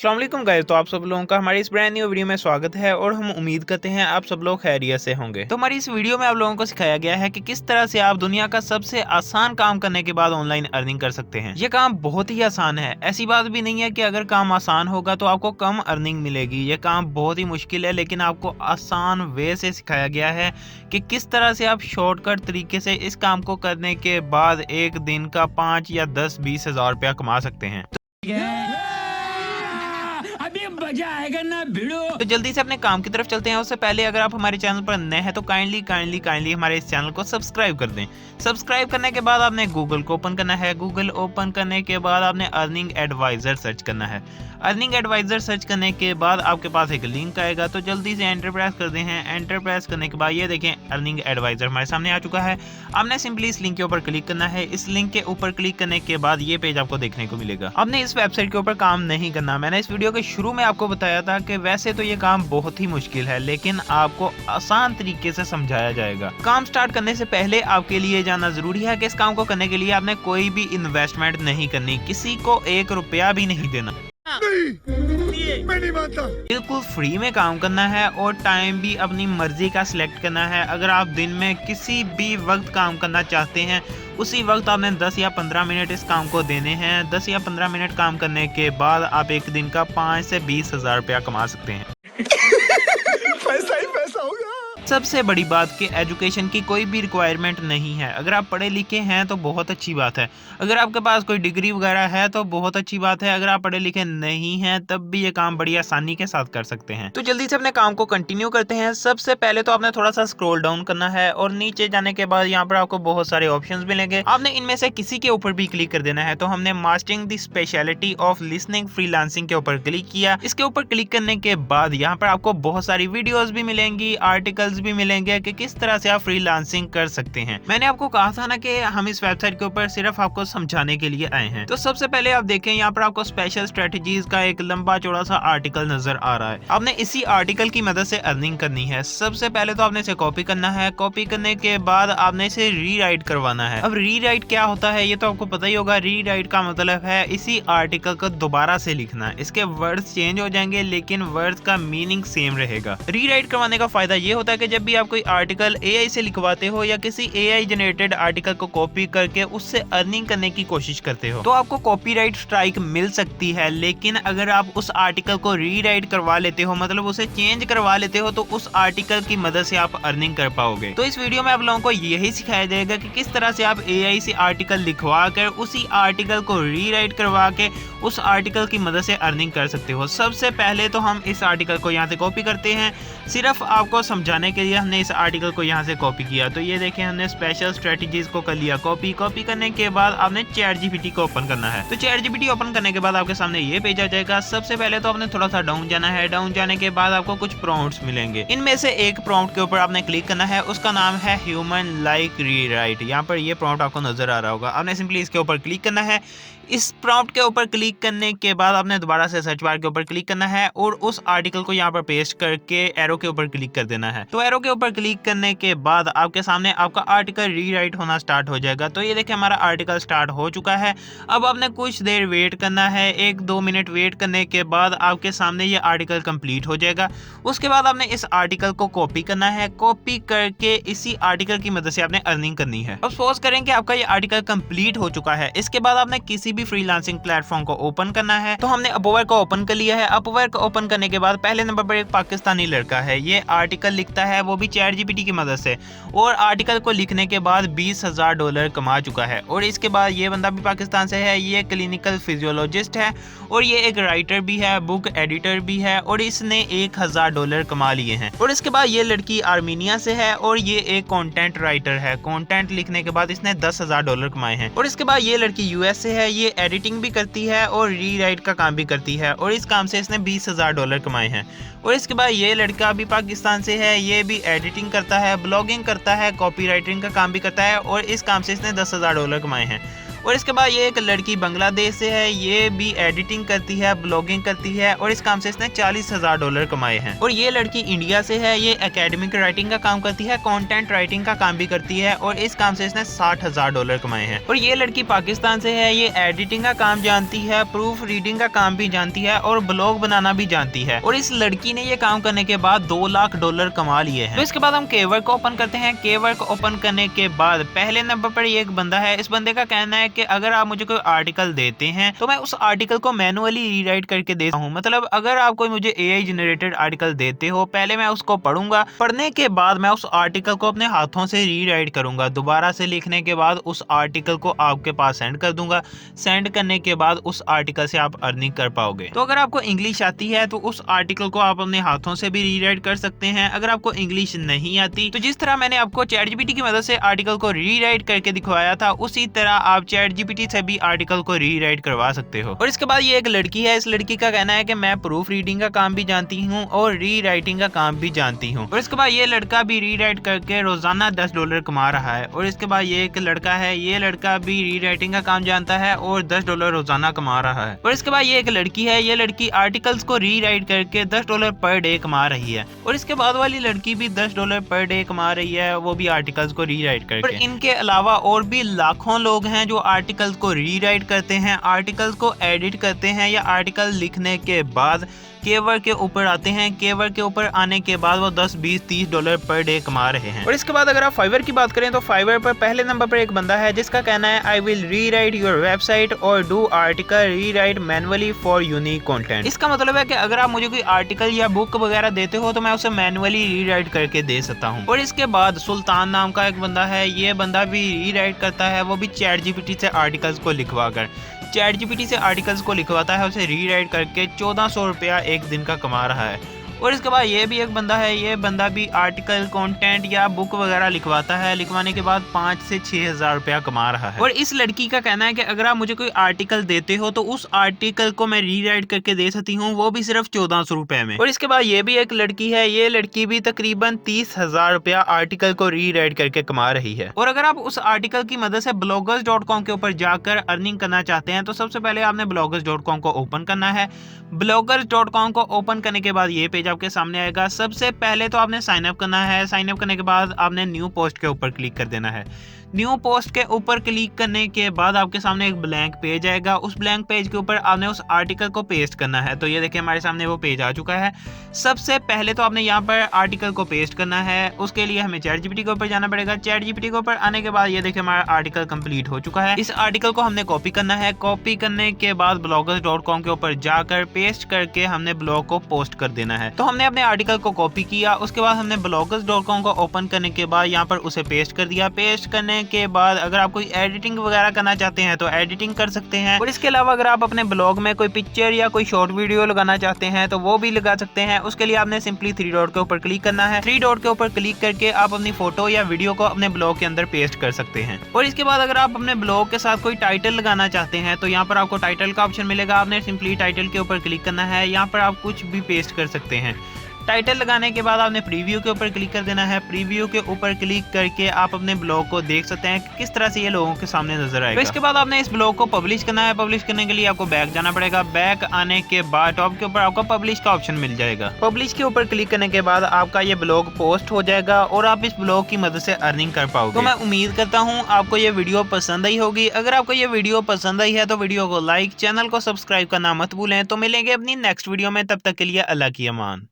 अस्सलाम वालेकुम गाइस। तो आप सब लोगों का हमारी इस ब्रांड न्यू वीडियो में स्वागत है और हम उम्मीद करते हैं आप सब लोग खैरियत से होंगे। तो हमारी इस वीडियो में आप लोगों को सिखाया गया है कि किस तरह से आप दुनिया का सबसे आसान काम करने के बाद ऑनलाइन अर्निंग कर सकते हैं। ये काम बहुत ही आसान है, ऐसी बात भी नहीं है कि अगर काम आसान होगा तो आपको कम अर्निंग मिलेगी। ये काम बहुत ही मुश्किल है, लेकिन आपको आसान वे से सिखाया गया है कि किस तरह से आप शॉर्टकट तरीके से इस काम को करने के बाद एक दिन का 5 या 10-20 हजार रुपया कमा सकते हैं। अभी मजा आएगा ना भिड़ो। तो जल्दी से अपने काम की तरफ चलते हैं। उससे पहले अगर आप हमारे चैनल पर नए हैं तो काइंडली हमारे इस चैनल को सब्सक्राइब कर दें। सब्सक्राइब करने के बाद आपने गूगल को ओपन करना है। गूगल ओपन करने के बाद आपने अर्निंग एडवाइजर सर्च करना है। अर्निंग एडवाइजर सर्च करने के बाद आपके पास एक लिंक आएगा, तो जल्दी से एंटर प्रेस कर दें हैं। एंटर प्रेस करने के बाद ये देखें अर्निंग एडवाइजर हमारे सामने आ चुका है। आपने सिंपली इस लिंक के ऊपर क्लिक करना है। इस लिंक के ऊपर क्लिक करने के बाद ये पेज आपको देखने को मिलेगा। आपने इस वेबसाइट के ऊपर काम नहीं करना। मैंने इस वीडियो के शुरू में आपको बताया था कि वैसे तो ये काम बहुत ही मुश्किल है, लेकिन आपको आसान तरीके से समझाया जाएगा। काम स्टार्ट करने से पहले आपके लिए जानना जरूरी है कि इस काम को करने के लिए आपने कोई भी इन्वेस्टमेंट नहीं करनी, किसी को 1 रुपया भी नहीं देना। मैं नहीं मानता। बिल्कुल फ्री में काम करना है और टाइम भी अपनी मर्जी का सिलेक्ट करना है। अगर आप दिन में किसी भी वक्त काम करना चाहते हैं, उसी वक्त आपने 10 या 15 मिनट इस काम को देने हैं। 10 या 15 मिनट काम करने के बाद आप एक दिन का 5 से 20 हजार रुपया कमा सकते हैं। पैसा ही पैसा होगा। सबसे बड़ी बात कि एजुकेशन की कोई भी रिक्वायरमेंट नहीं है। अगर आप पढ़े लिखे हैं तो बहुत अच्छी बात है। अगर आपके पास कोई डिग्री वगैरह है तो बहुत अच्छी बात है। अगर आप पढ़े लिखे नहीं हैं तब भी ये काम बड़ी आसानी के साथ कर सकते हैं। तो जल्दी से अपने काम को कंटिन्यू करते हैं। सबसे पहले तो आपने थोड़ा सा स्क्रॉल डाउन करना है और नीचे जाने के बाद यहाँ पर आपको बहुत सारे ऑप्शंस मिलेंगे। आपने इनमें से किसी के ऊपर भी क्लिक कर देना है। तो हमने mastering the speciality of listening freelancing के ऊपर क्लिक किया। इसके ऊपर क्लिक करने के बाद यहाँ पर आपको बहुत सारी वीडियोस भी मिलेंगी, आर्टिकल्स भी मिलेंगे कि किस तरह से आप फ्रीलांसिंग कर सकते हैं। मैंने आपको कहा था ना कि हम इस वेबसाइट के ऊपर सिर्फ आपको समझाने के लिए आए हैं। तो सबसे पहले आप देखें यहाँ पर आपको स्पेशल स्ट्रेटजीज का एक लंबा चौड़ा सा आर्टिकल नजर आ रहा है। आपने इसी आर्टिकल की मदद से अर्निंग करनी है। सबसे पहले तो आपने इसे कॉपी करना है। कॉपी करने के बाद आपने इसे रीराइट करवाना है। अब रीराइट क्या होता है ये तो आपको पता ही होगा। रीराइट का मतलब है इसी आर्टिकल को दोबारा से लिखना है। इसके वर्ड्स चेंज हो जाएंगे लेकिन वर्ड्स का मीनिंग सेम रहेगा। रीराइट करवाने का फायदा ये होता है कि जब भी आप कोई आर्टिकल एआई से लिखवाते हो या किसी एआई जनरेटेड आर्टिकल को कॉपी करके उससे अर्निंग करने की कोशिश करते हो तो आपको कॉपीराइट स्ट्राइक मिल सकती है। लेकिन अगर आप उस आर्टिकल को रीराइट करवा लेते हो, मतलब उसे चेंज करवा लेते हो, तो उस आर्टिकल की मदद से आप अर्निंग कर पाओगे। तो इस वीडियो में आप लोगों को यही सिखाया जाएगा कि किस तरह से आप एआई से आर्टिकल लिखवा कर उसी आर्टिकल को रीराइट करवा के उस आर्टिकल की मदद से अर्निंग कर सकते हो। सबसे पहले तो हम इस आर्टिकल को यहाँ से कॉपी करते हैं। सिर्फ आपको समझाने के लिए हमने इस आर्टिकल को यहाँ से कॉपी किया। तो ये देखें हमने स्पेशल स्ट्रेटजीज को कर लिया कॉपी। कॉपी करने के बाद आपने चैट जीपीटी को ओपन करना है। तो चैट जीपीटी ओपन करने के बाद आपके सामने ये पेज आ जाएगा। सबसे पहले तो आपने थोड़ा सा डाउन जाना है। डाउन जाने के बाद आपको कुछ प्रॉम्प्ट्स मिलेंगे। इनमें से एक प्रॉम्प्ट के ऊपर आपने क्लिक करना है। उसका नाम है ह्यूमन लाइक रीराइट। यहाँ पर ये प्रॉम्प्ट आपको नजर आ रहा होगा। आपने सिंपली इसके ऊपर क्लिक करना है। इस प्रॉम्प्ट के ऊपर क्लिक करने के बाद आपने दोबारा से सर्च बार के ऊपर क्लिक करना है और उस आर्टिकल को यहाँ पर पेस्ट करके एरो के ऊपर क्लिक कर देना है। तो एरो के ऊपर क्लिक करने के बाद आपके सामने आपका आर्टिकल रीराइट होना स्टार्ट हो जाएगा। तो ये देखिए हमारा आर्टिकल स्टार्ट हो चुका है। अब आपने कुछ देर वेट करना है। 1-2 मिनट वेट करने के बाद आपके सामने ये आर्टिकल कंप्लीट हो जाएगा। उसके बाद आपने इस आर्टिकल को कॉपी करना है। कॉपी करके इसी आर्टिकल की मदद से आपने अर्निंग करनी है। अब सपोज करें कि आपका ये आर्टिकल कंप्लीट हो चुका है। इसके बाद आपने किसी भी फ्रीलांसिंग प्लेटफॉर्म को ओपन करना है। तो हमने अपवर्क को ओपन कर लिया है। अपवर्क ओपन करने के बाद पहले नंबर पर एक पाकिस्तानी लड़का है। ये आर्टिकल लिखता है, वो भी चैट जीपीटी की मदद से, और आर्टिकल को लिखने के बाद $20,000 कमा चुका है। और इसके बाद ये बंदा भी पाकिस्तान से है। ये क्लिनिकल फिजियोलॉजिस्ट है और ये एक राइटर भी है, बुक एडिटर भी है, और इसने $1,000 कमा लिए हैं। और इसके बाद ये लड़की आर्मीनिया से है और ये एक कंटेंट राइटर है। कंटेंट लिखने के बाद इसने $10,000 कमाए हैं। और इसके बाद ये लड़की यूएस से है। ये एडिटिंग भी करती है और रीराइट का काम भी करती है और इस काम से इसने $20,000 कमाए हैं। और इसके बाद ये लड़का भी पाकिस्तान से है। ये भी एडिटिंग करता है, ब्लॉगिंग करता है, कॉपी राइटिंग का काम भी करता है और इस काम से इसने $10,000 कमाए हैं। और इसके बाद ये एक लड़की बांग्लादेश से है, ये भी एडिटिंग करती है, ब्लॉगिंग करती है और इस काम से इसने $40,000 कमाए हैं। और ये लड़की इंडिया से है, ये एकेडमिक राइटिंग का काम करती है, कंटेंट राइटिंग का काम भी करती है और इस काम से इसने $60,000 कमाए हैं। और ये लड़की पाकिस्तान से है, ये एडिटिंग का काम जानती है, प्रूफ रीडिंग का काम भी जानती है और ब्लॉग बनाना भी जानती है। और इस लड़की ने ये काम करने के बाद $2 लाख कमा लिए हैं। तो इसके बाद हम Kwork को ओपन करते हैं। Kwork ओपन करने के बाद पहले नंबर पर ये एक बंदा है। इस बंदे का कहना है कि अगर आप मुझे कोई आर्टिकल देते हैं तो मैं उस आर्टिकल को मैनुअली रीराइट करके देता हूँ। मतलब अगर आप कोई मुझे AI जनरेटेड आर्टिकल देते हो, पहले मैं उसको पढ़ूंगा, पढ़ने के बाद मैं उस आर्टिकल को अपने हाथों से रीराइट करूंगा, दोबारा से लिखने के बाद उस आर्टिकल को आपके पास सेंड कर दूंगा। सेंड करने के बाद उस आर्टिकल से आप अर्निंग कर पाओगे। तो अगर आपको इंग्लिश आती है तो उस आर्टिकल को आप अपने हाथों से भी रीराइट कर सकते हैं। अगर आपको इंग्लिश नहीं आती तो जिस तरह मैंने आपको ChatGPT की मदद से आर्टिकल को रीराइट करके दिखवाया था, उसी तरह आप ChatGPT से भी आर्टिकल को रीराइट करवा सकते हो। और इसके बाद ये एक लड़की है। इस लड़की का कहना है कि मैं प्रूफ रीडिंग का काम भी जानती हूँ और रीराइटिंग का काम भी जानती हूँ। और इसके बाद ये लड़का भी रीराइट करके रोजाना $10 कमा रहा है। और इसके बाद ये एक लड़का है, ये लड़का भी रीराइटिंग का काम जानता है और $10 रोजाना कमा रहा है। और इसके बाद ये एक लड़की है, ये लड़की आर्टिकल्स को रीराइट करके $10 पर डे कमा रही है। और इसके बाद वाली लड़की भी $10 पर डे कमा रही है, वो भी आर्टिकल्स को रीराइट करके। और इनके अलावा और भी लाखों लोग हैं जो आर्टिकल्स को रीराइट करते हैं, आर्टिकल्स को एडिट करते हैं या आर्टिकल लिखने के बाद Kwork के ऊपर आते हैं। Kwork के ऊपर आने के बाद वो $10, $20, $30 पर डे कमा रहे हैं। और इसके बाद अगर आप Fiverr की बात करें तो Fiverr पर पहले नंबर पर एक बंदा है जिसका कहना है I will rewrite your website और do article rewrite manually for unique content. इसका मतलब है कि अगर आप मुझे कोई आर्टिकल या बुक वगैरह देते हो तो मैं उसे मैनुअली रीराइट करके दे सकता हूँ। और इसके बाद सुल्तान नाम का एक बंदा है, ये बंदा भी रीराइट करता है, वो भी ChatGPT से आर्टिकल्स को लिखवा कर ChatGPT से आर्टिकल्स को लिखवाता है, उसे रीराइट करके ₹1400 एक दिन का कमा रहा है। और इसके बाद ये भी एक बंदा है, ये बंदा भी आर्टिकल कंटेंट या बुक वगैरह लिखवाता है, लिखवाने के बाद 5 से 6 हज़ार रुपया कमा रहा है। और इस लड़की का कहना है कि अगर आप मुझे कोई आर्टिकल देते हो तो उस आर्टिकल को मैं रीराइट करके दे सकती हूँ, वो भी सिर्फ ₹1400 में। और इसके बाद ये भी एक लड़की है, ये लड़की भी तकरीबन 30,000 रुपया आर्टिकल को रीराइट करके कमा रही है। और अगर आप उस आर्टिकल की मदद से bloggers.com के ऊपर जाकर अर्निंग करना चाहते हैं तो सबसे पहले आपने bloggers.com को ओपन करना है। bloggers.com को ओपन करने के बाद ये पेज आपके सामने आएगा। सबसे पहले तो आपने साइन अप करना है। साइन अप करने के बाद आपने न्यू पोस्ट के ऊपर क्लिक कर देना है। न्यू पोस्ट के ऊपर क्लिक करने के बाद आपके सामने एक ब्लैंक पेज आएगा। उस ब्लैंक पेज के ऊपर आपने उस आर्टिकल को पेस्ट करना है। तो ये देखिए हमारे सामने वो पेज आ चुका है। सबसे पहले तो आपने यहाँ पर आर्टिकल को पेस्ट करना है। उसके लिए हमें ChatGPT के ऊपर जाना पड़ेगा। ChatGPT के ऊपर आने के बाद ये देखिए हमारा आर्टिकल कंप्लीट हो चुका है। इस आर्टिकल को हमने कॉपी करना है। कॉपी करने के बाद bloggers.com के ऊपर जाकर पेस्ट करके हमने ब्लॉग को पोस्ट कर देना है। तो हमने अपने आर्टिकल को कॉपी किया, उसके बाद हमने bloggers.com को ओपन करने के बाद यहाँ पर उसे पेस्ट कर दिया। पेस्ट करने के बाद अगर आप कोई एडिटिंग वगैरह करना चाहते हैं तो एडिटिंग कर सकते हैं। और इसके अलावा अगर आप अपने ब्लॉग में कोई पिक्चर या कोई शॉर्ट वीडियो लगाना चाहते हैं तो वो भी लगा सकते हैं। उसके लिए आपने सिंपली 3 डॉट के ऊपर क्लिक करना है। 3 डॉट के ऊपर क्लिक करके आप अपनी फोटो या वीडियो को अपने ब्लॉग के अंदर पेस्ट कर सकते हैं। और इसके बाद अगर आप अपने ब्लॉग के साथ कोई टाइटल लगाना चाहते हैं तो यहाँ पर आपको टाइटल का ऑप्शन मिलेगा। आपने सिंपली टाइटल के ऊपर क्लिक करना है। यहाँ पर आप कुछ भी पेस्ट कर सकते हैं। टाइटल लगाने के बाद आपने प्रीव्यू के ऊपर क्लिक कर देना है। प्रीव्यू के ऊपर क्लिक करके आप अपने ब्लॉग को देख सकते हैं कि किस तरह से ये लोगों के सामने नजर आएगा। तो इसके बाद आपने इस ब्लॉग को पब्लिश करना है। पब्लिश करने के लिए आपको बैक जाना पड़ेगा। बैक आने के बाद टॉप के ऊपर आपको पब्लिश का ऑप्शन मिल जाएगा। पब्लिश के ऊपर क्लिक करने के बाद आपका ये ब्लॉग पोस्ट हो जाएगा और आप इस ब्लॉग की मदद से अर्निंग कर पाओगे। तो मैं उम्मीद करता हूँ आपको ये वीडियो पसंद आई होगी। अगर आपको ये वीडियो पसंद आई है तो वीडियो को लाइक, चैनल को सब्सक्राइब करना मत भूलें। तो मिलेंगे अपनी नेक्स्ट वीडियो में, तब तक के लिए अल्लाह की अमान।